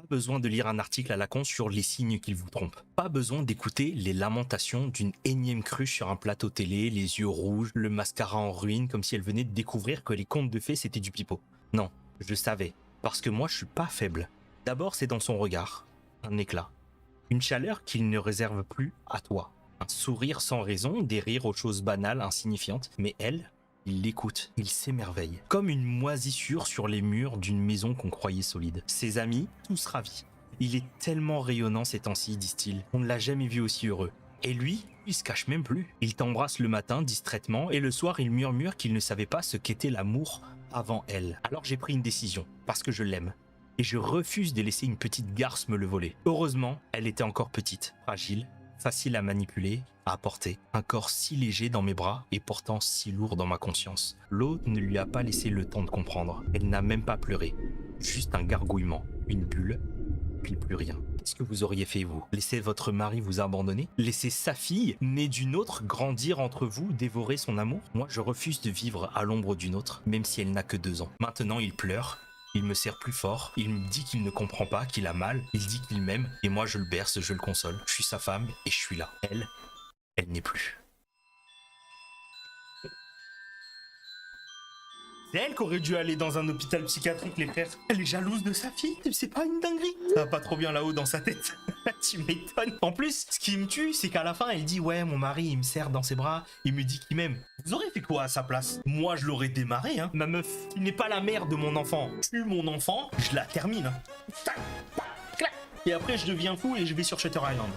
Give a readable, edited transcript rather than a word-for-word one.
besoin de lire un article à la con sur les signes qu'ils vous trompent. Pas besoin d'écouter les lamentations d'une énième cruche sur un plateau télé, les yeux rouges, le mascara en ruine, comme si elle venait de découvrir que les contes de fées c'était du pipeau. Non, je savais, parce que moi je suis pas faible. D'abord c'est dans son regard, un éclat, une chaleur qu'il ne réserve plus à toi. Un sourire sans raison, des rires aux choses banales, insignifiantes, mais elle, il l'écoute, il s'émerveille. Comme une moisissure sur les murs d'une maison qu'on croyait solide. Ses amis, tous ravis. Il est tellement rayonnant ces temps-ci, disent-ils. On ne l'a jamais vu aussi heureux. Et lui, il se cache même plus. Il t'embrasse le matin distraitement et le soir il murmure qu'il ne savait pas ce qu'était l'amour avant elle. Alors j'ai pris une décision, parce que je l'aime. Et je refuse de laisser une petite garce me le voler. Heureusement, elle était encore petite, fragile, facile à manipuler, à porter. Un corps si léger dans mes bras et pourtant si lourd dans ma conscience. L'eau ne lui a pas laissé le temps de comprendre. Elle n'a même pas pleuré. Juste un gargouillement, une bulle, puis plus rien. Qu'est-ce que vous auriez fait, vous? Laisser votre mari vous abandonner? Laisser sa fille, née d'une autre, grandir entre vous, dévorer son amour? Moi, je refuse de vivre à l'ombre d'une autre, même si elle n'a que 2 ans. Maintenant, il pleure. Il me serre plus fort, il me dit qu'il ne comprend pas, qu'il a mal, il dit qu'il m'aime, et moi je le berce, je le console. Je suis sa femme, et je suis là. Elle n'est plus. C'est elle qui aurait dû aller dans un hôpital psychiatrique, les frères. Elle est jalouse de sa fille, c'est pas une dinguerie. Ça va pas trop bien là-haut dans sa tête. Tu m'étonnes. En plus, ce qui me tue, c'est qu'à la fin, elle dit « Ouais, mon mari, il me serre dans ses bras, il me dit qu'il m'aime. » Vous aurez fait quoi à sa place? Moi, je l'aurais démarré, hein. Ma meuf, qui n'est pas la mère de mon enfant, tue mon enfant, je la termine. Hein. Et après, je deviens fou et je vais sur Shutter Island.